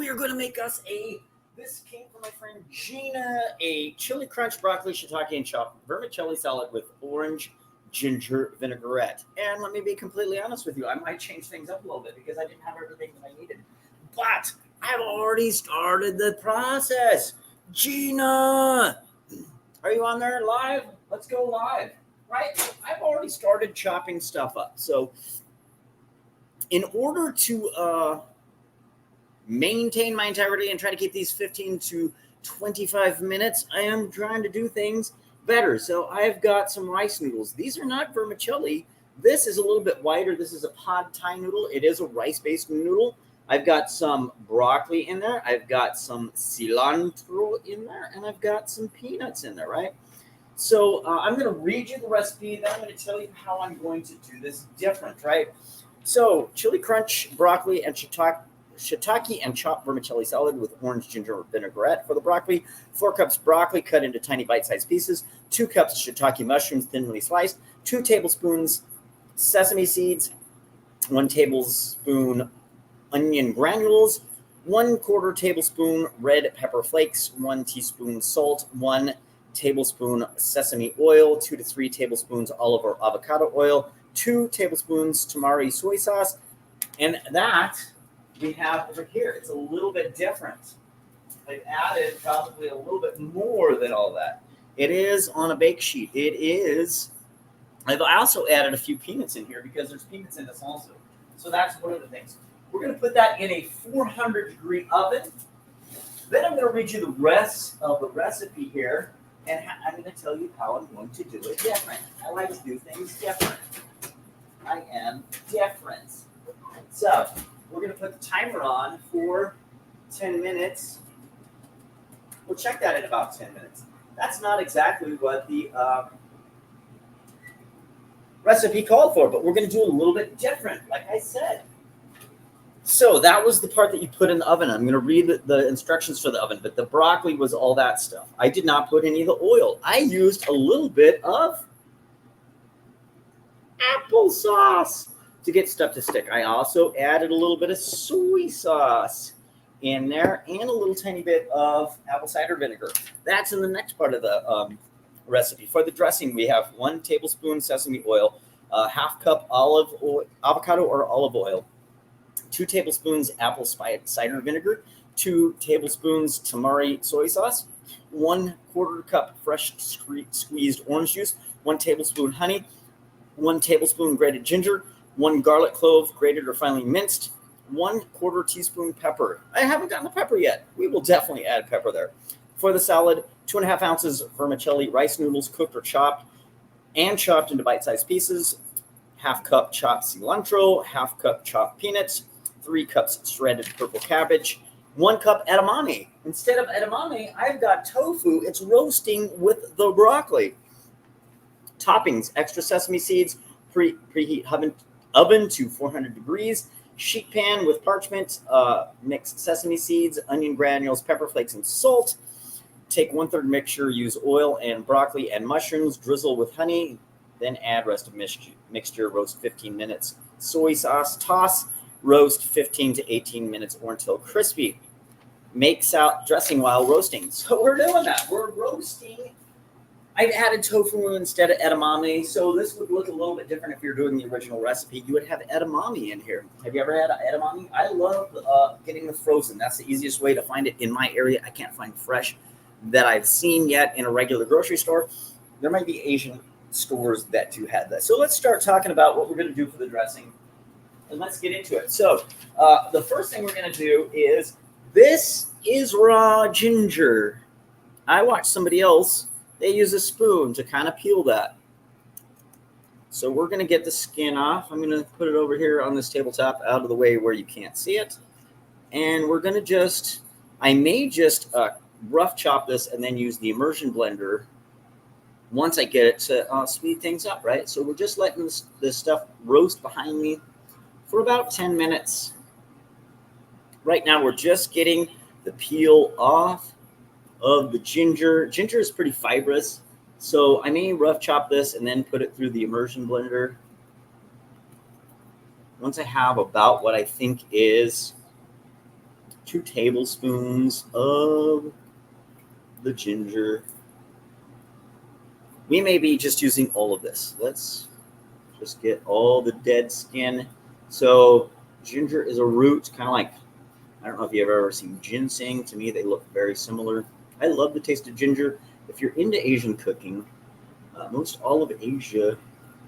we are going to make us this came from my friend Gina, a chili crunch, broccoli, shiitake, and chopped vermicelli salad with orange-ginger vinaigrette. And let me be completely honest with you, I might change things up a little bit because I didn't have everything that I needed. But I've already started the process. Gina, are you on there live? Let's go live, right? I've already started chopping stuff up. So in order to maintain my integrity and try to keep these 15 to 25 minutes, I am trying to do things better. So I've got some rice noodles. These are not vermicelli. This is a little bit whiter. This is a pad thai noodle. It is a rice-based noodle. I've got some broccoli in there. I've got some cilantro in there, and I've got some peanuts in there, right? So I'm going to read you the recipe. Then I'm going to tell you how I'm going to do this different, right? So chili crunch, broccoli, and shiitake and chopped vermicelli salad with orange-ginger vinaigrette. For the broccoli, 4 cups broccoli cut into tiny bite-sized pieces, 2 cups shiitake mushrooms thinly sliced, 2 tablespoons sesame seeds, 1 tablespoon onion granules, 1/4 tablespoon red pepper flakes, 1 teaspoon salt, 1 tablespoon sesame oil, 2 to 3 tablespoons olive or avocado oil, 2 tablespoons tamari soy sauce, and that we have over here. It's a little bit different. I've added probably a little bit more than all that. It is on a bake sheet. I've also added a few peanuts in here because there's peanuts in this also. So that's one of the things. We're going to put that in a 400-degree oven. Then I'm going to read you the rest of the recipe here, and I'm going to tell you how I'm going to do it different. I like to do things different. I am different. So we're going to put the timer on for 10 minutes. We'll check that in about 10 minutes. That's not exactly what the recipe called for, but we're going to do it a little bit different, like I said. So that was the part that you put in the oven. I'm going to read the instructions for the oven, but the broccoli was all that stuff. I did not put any of the oil. I used a little bit of applesauce to get stuff to stick. I also added a little bit of soy sauce in there and a little tiny bit of apple cider vinegar. That's in the next part of the recipe. For the dressing, we have 1 tablespoon sesame oil, half cup avocado or olive oil, 2 tablespoons apple cider vinegar, 2 tablespoons tamari soy sauce, 1/4 cup fresh squeezed orange juice, 1 tablespoon honey, 1 tablespoon grated ginger, 1 garlic clove, grated or finely minced, 1/4 teaspoon pepper. I haven't gotten the pepper yet. We will definitely add pepper there. For the salad, 2.5 ounces vermicelli rice noodles, cooked or chopped, and chopped into bite-sized pieces, half cup chopped cilantro, half cup chopped peanuts, 3 cups shredded purple cabbage, 1 cup edamame. Instead of edamame, I've got tofu. It's roasting with the broccoli. Toppings, extra sesame seeds, preheat oven to 400 degrees, sheet pan with parchment, mixed sesame seeds, onion granules, pepper flakes, and salt. Take 1/3 mixture, use oil and broccoli and mushrooms, drizzle with honey, then add rest of mixture, roast 15 minutes. Soy sauce, toss, roast 15 to 18 minutes or until crispy. Make dressing while roasting. So we're doing that. We're roasting. I've added tofu instead of edamame, so this would look a little bit different if you're doing the original recipe. You would have edamame in here. Have you ever had edamame? I love getting the frozen. That's the easiest way to find it in my area. I can't find fresh that I've seen yet in a regular grocery store. There might be Asian stores that do have that. So let's start talking about what we're going to do for the dressing, and let's get into it. So the first thing we're going to do is, this is raw ginger. I watched somebody else. They use a spoon to kind of peel that. So we're going to get the skin off. I'm going to put it over here on this tabletop out of the way where you can't see it. And we're going to I may just rough chop this and then use the immersion blender once I get it to speed things up, right? So we're just letting this stuff roast behind me for about 10 minutes. Right now we're just getting the peel off of the ginger. Ginger is pretty fibrous, so I may rough chop this and then put it through the immersion blender. Once I have about what I think is 2 tablespoons of the ginger. We may be just using all of this. Let's just get all the dead skin. So ginger is a root, kind of like, I don't know if you've ever seen ginseng. To me, they look very similar. I love the taste of ginger. If you're into Asian cooking, most all of Asia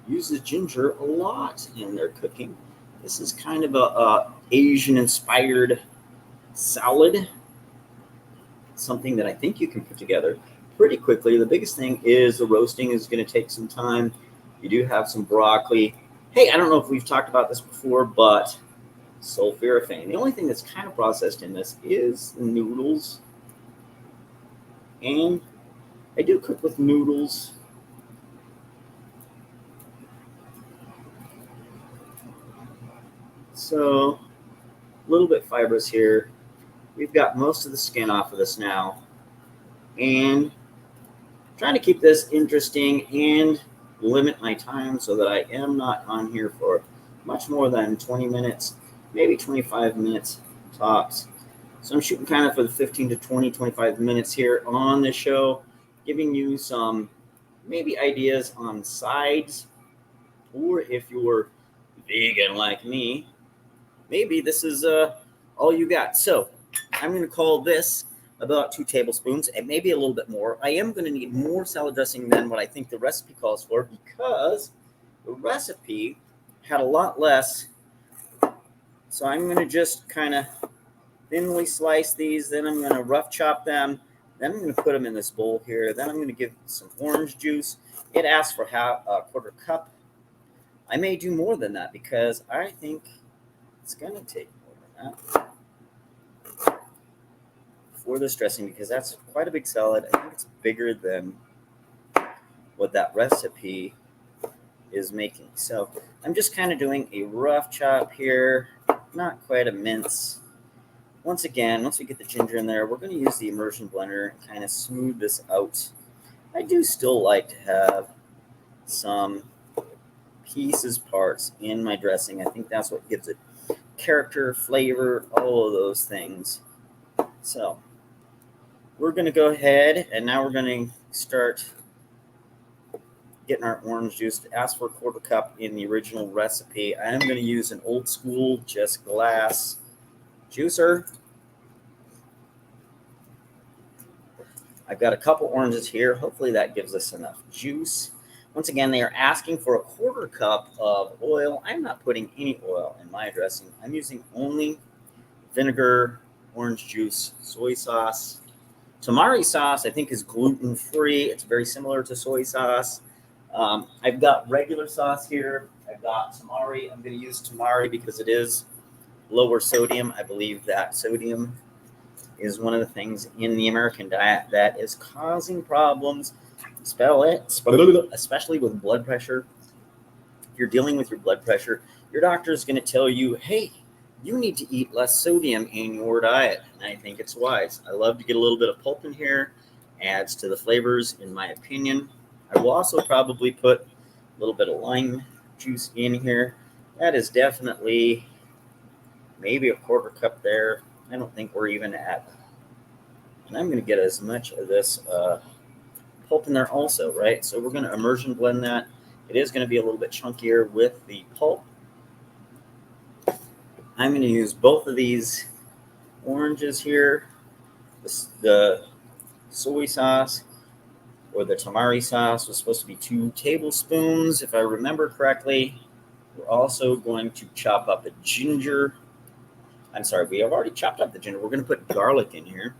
uses ginger a lot in their cooking. This is kind of a Asian-inspired salad, something that I think you can put together pretty quickly. The biggest thing is the roasting is going to take some time. You do have some broccoli. Hey, I don't know if we've talked about this before, but sulforaphane. The only thing that's kind of processed in this is the noodles. And I do cook with noodles. So a little bit fibrous here. We've got most of the skin off of this now. And trying to keep this interesting and limit my time so that I am not on here for much more than 20 minutes, maybe 25 minutes tops. So I'm shooting kind of for the 15 to 20, 25 minutes here on this show, giving you some maybe ideas on sides, or if you're vegan like me, maybe this is all you got. So I'm going to call this about 2 tablespoons and maybe a little bit more. I am going to need more salad dressing than what I think the recipe calls for, because the recipe had a lot less. So I'm going to just kind of thinly slice these. Then I'm going to rough chop them. Then I'm going to put them in this bowl here. Then I'm going to give some orange juice. It asks for a quarter cup. I may do more than that because I think it's going to take more than that for this dressing, because that's quite a big salad. I think it's bigger than what that recipe is making. So I'm just kind of doing a rough chop here, not quite a mince. Once again, once we get the ginger in there, we're going to use the immersion blender and kind of smooth this out. I do still like to have some parts in my dressing. I think that's what gives it character, flavor, all of those things. So we're going to go ahead, and now we're going to start getting our orange juice. To ask for a quarter cup in the original recipe, I am going to use an old school just glass juicer. I've got a couple oranges here. Hopefully that gives us enough juice. Once again, they are asking for a quarter cup of oil. I'm not putting any oil in my dressing. I'm using only vinegar, orange juice, soy sauce. Tamari sauce, I think, is gluten-free. It's very similar to soy sauce. I've got regular sauce here. I've got tamari. I'm going to use tamari because it is lower sodium. I believe that sodium is one of the things in the American diet that is causing problems, especially with blood pressure. If you're dealing with your blood pressure, your doctor is going to tell you, hey, you need to eat less sodium in your diet. And I think it's wise. I love to get a little bit of pulp in here. Adds to the flavors, in my opinion. I will also probably put a little bit of lime juice in here. That is definitely maybe a quarter cup there. I don't think we're even at. And I'm going to get as much of this pulp in there also, right? So we're going to immersion blend that. It is going to be a little bit chunkier with the pulp. I'm going to use both of these oranges here, the soy sauce or the tamari sauce was supposed to be 2 tablespoons, if I remember correctly. We're also going to chop up the ginger. I'm sorry, we have already chopped up the ginger. We're going to put garlic in here.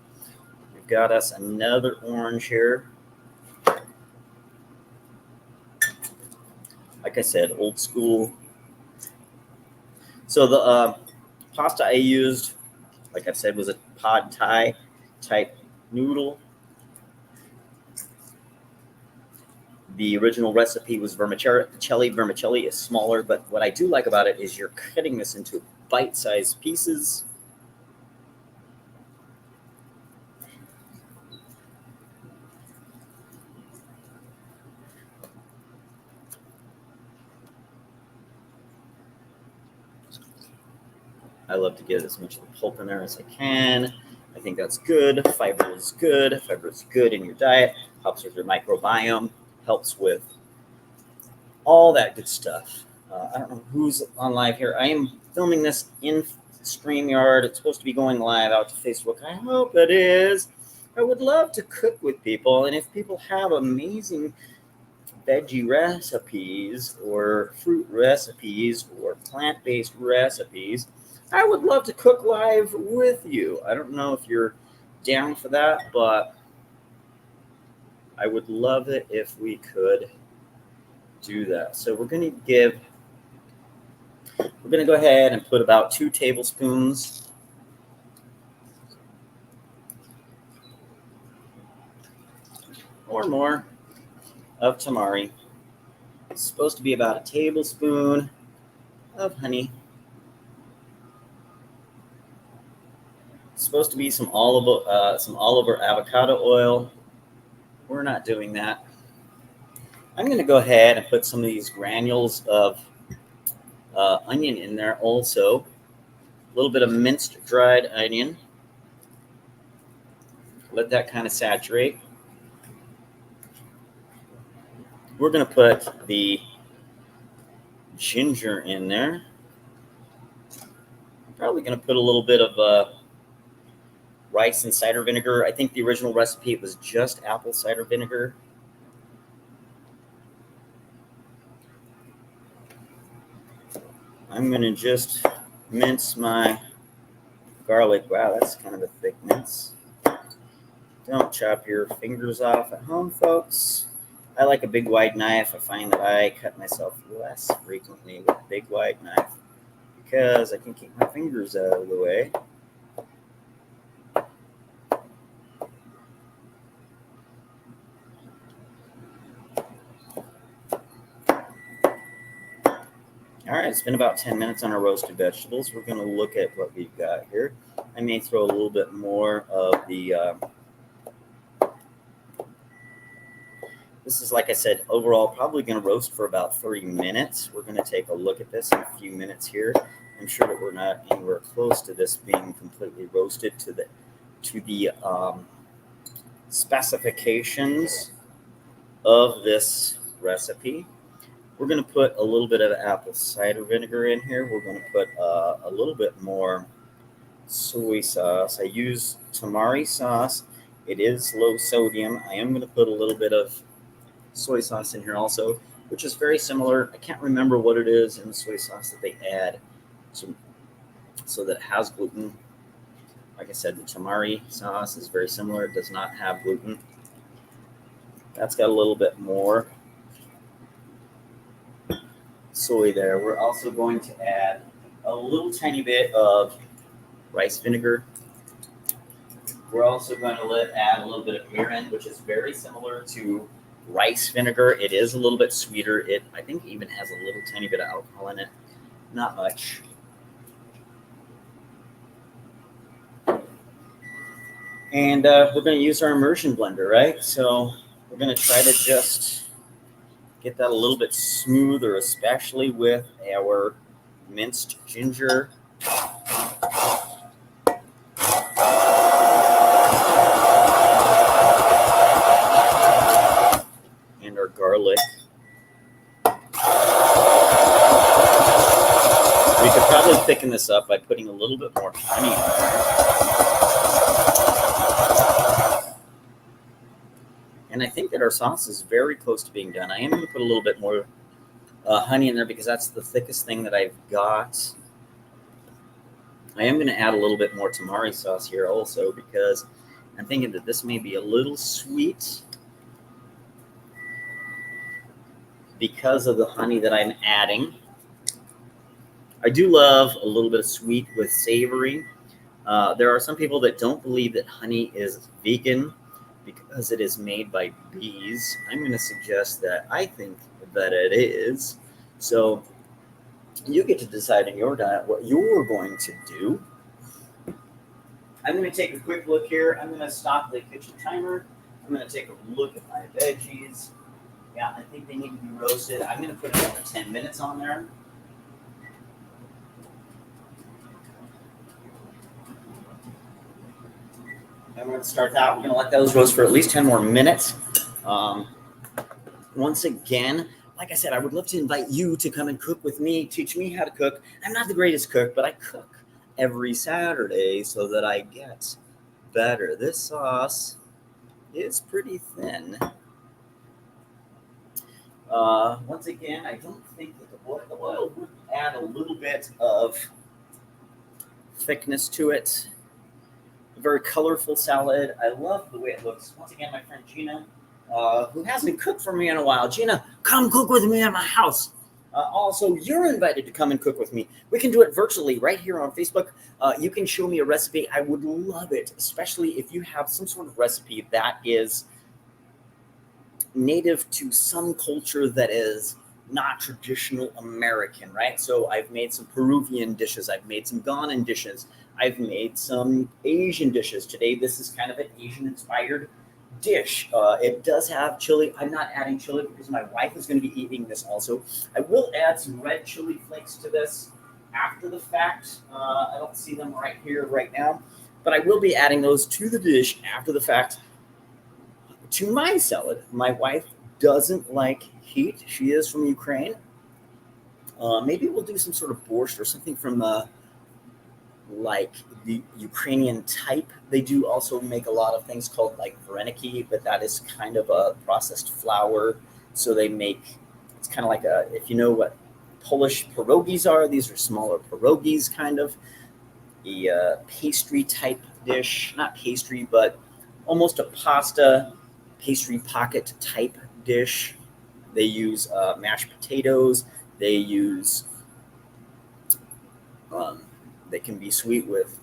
We've got us another orange here. Like I said, old school. So the pasta I used, like I said, was a pad thai type noodle. The original recipe was vermicelli. Vermicelli is smaller, but what I do like about it is you're cutting this into bite-sized pieces. I love to get as much of the pulp in there as I can. I think that's good. Fiber is good. Fiber is good in your diet. Helps with your microbiome. Helps with all that good stuff. I don't know who's on live here. I am filming this in StreamYard. It's supposed to be going live out to Facebook. I hope it is. I would love to cook with people. And if people have amazing veggie recipes or fruit recipes or plant-based recipes, I would love to cook live with you. I don't know if you're down for that, but I would love it if we could do that. So we're going to go ahead and put about 2 tablespoons or more of tamari. It's supposed to be about a tablespoon of honey. It's supposed to be some olive or avocado oil. We're not doing that. I'm going to go ahead and put some of these granules of onion in there also. A little bit of minced dried onion. Let that kind of saturate. We're going to put the ginger in there. I'm probably going to put a little bit of rice and cider vinegar. I think the original recipe, it was just apple cider vinegar. I'm going to just mince my garlic. Wow, that's kind of a thick mince. Don't chop your fingers off at home, folks. I like a big wide knife. I find that I cut myself less frequently with a big wide knife because I can keep my fingers out of the way. All right, it's been about 10 minutes on our roasted vegetables. We're going to look at what we've got here. I may throw a little bit more of the, this is, like I said, overall probably going to roast for about 30 minutes. We're going to take a look at this in a few minutes here. I'm sure that we're not anywhere close to this being completely roasted to the specifications of this recipe. We're going to put a little bit of apple cider vinegar in here. We're going to put a little bit more soy sauce. I use tamari sauce. It is low sodium. I am going to put a little bit of soy sauce in here also, which is very similar. I can't remember what it is in the soy sauce that they add so that it has gluten. Like I said, the tamari sauce is very similar. It does not have gluten. That's got a little bit more soy there. We're also going to add a little tiny bit of rice vinegar. We're also going to add a little bit of mirin, which is very similar to rice vinegar. It is a little bit sweeter. It, I think, even has a little tiny bit of alcohol in it. Not much. And we're going to use our immersion blender, right? So we're going to try to just get that a little bit smoother, especially with our minced ginger. And our garlic. We could probably thicken this up by putting a little bit more honey in there. And I think that our sauce is very close to being done. I am going to put a little bit more honey in there because that's the thickest thing that I've got. I am going to add a little bit more tamari sauce here also because I'm thinking that this may be a little sweet because of the honey that I'm adding. I do love a little bit of sweet with savory. There are some people that don't believe that honey is vegan because it is made by bees. I'm going to suggest that I think that it is. So you get to decide in your diet what you're going to do. I'm going to take a quick look here. I'm going to stop the kitchen timer. I'm going to take a look at my veggies. Yeah, I think they need to be roasted. I'm going to put another 10 minutes on there. And we're going to start that. We're going to let those roast for at least 10 more minutes. Once again, like I said, I would love to invite you to come and cook with me, teach me how to cook. I'm not the greatest cook, but I cook every Saturday so that I get better. This sauce is pretty thin. Once again, I don't think that the oil would add a little bit of thickness to it. A very colorful salad. I love the way it looks. Once again, my friend Gina, who hasn't cooked for me in a while. Gina, come cook with me at my house. Also, you're invited to come and cook with me. We can do it virtually right here on Facebook. You can show me a recipe. I would love it, especially if you have some sort of recipe that is native to some culture that is not traditional American, right? So I've made some Peruvian dishes. I've made some Ghanaian dishes. I've made some Asian dishes. Today, this is kind of an Asian-inspired dish. It does have chili. I'm not adding chili because my wife is going to be eating this also. I will add some red chili flakes to this after the fact. I don't see them right here right now, but I will be adding those to the dish after the fact to my salad. My wife doesn't like heat. She is from Ukraine. Maybe we'll do some sort of borscht or something from like the Ukrainian type. They do also make a lot of things called like vareniki, but that is kind of a processed flour. So they make, it's kind of like if you know what Polish pierogies are, these are smaller pierogies, kind of a pastry type dish, not pastry, but almost a pasta pastry pocket type dish. They use mashed potatoes. They use, they can be sweet with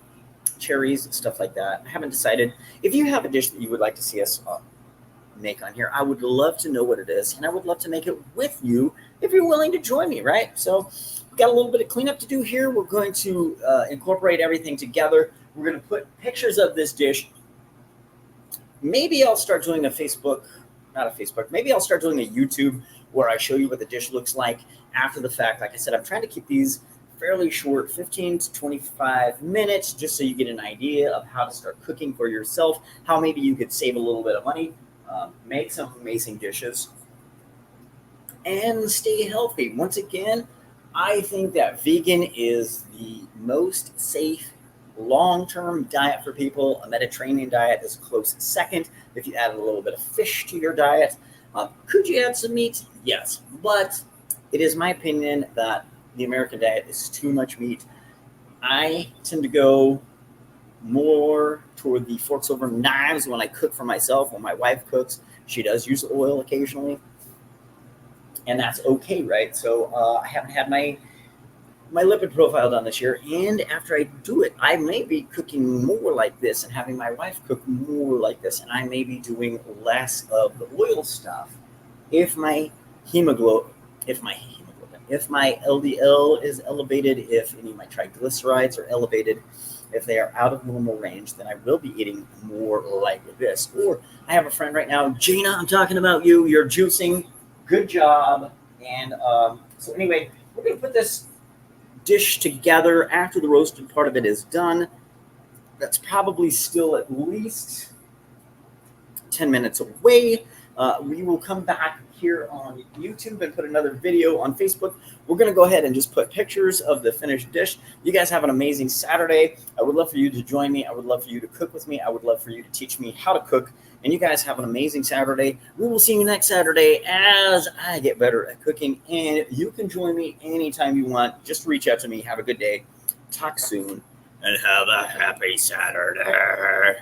cherries and stuff like that. I haven't decided. If you have a dish that you would like to see us make on here, I would love to know what it is, and I would love to make it with you if you're willing to join me, right? So we've got a little bit of cleanup to do here. We're going to incorporate everything together. We're going to put pictures of this dish. Maybe I'll start doing a Facebook, not a Facebook, maybe I'll start doing a YouTube where I show you what the dish looks like after the fact. Like I said, I'm trying to keep these fairly short, 15 to 25 minutes, just so you get an idea of how to start cooking for yourself, how maybe you could save a little bit of money, make some amazing dishes, and stay healthy. Once again, I think that vegan is the most safe long-term diet for people. A Mediterranean diet is a close second. If you add a little bit of fish to your diet, could you add some meat? Yes, but it is my opinion that the American diet is too much meat. I tend to go more toward the forks over knives when I cook for myself. When my wife cooks, she does use oil occasionally, and that's okay, right? So I haven't had my lipid profile done this year, and after I do it, I may be cooking more like this and having my wife cook more like this, and I may be doing less of the oil stuff. If my LDL is elevated, if any of my triglycerides are elevated, if they are out of normal range, then I will be eating more like this. Or I have a friend right now, Gina, I'm talking about you. You're juicing. Good job. And so anyway, we're going to put this dish together after the roasted part of it is done. That's probably still at least 10 minutes away. We will come back here on YouTube and put another video on Facebook. We're going to go ahead and just put pictures of the finished dish. You guys have an amazing Saturday. I would love for you to join me. I would love for you to cook with me. I would love for you to teach me how to cook. And you guys have an amazing Saturday. We will see you next Saturday as I get better at cooking. And you can join me anytime you want. Just reach out to me. Have a good day. Talk soon. And have a happy Saturday.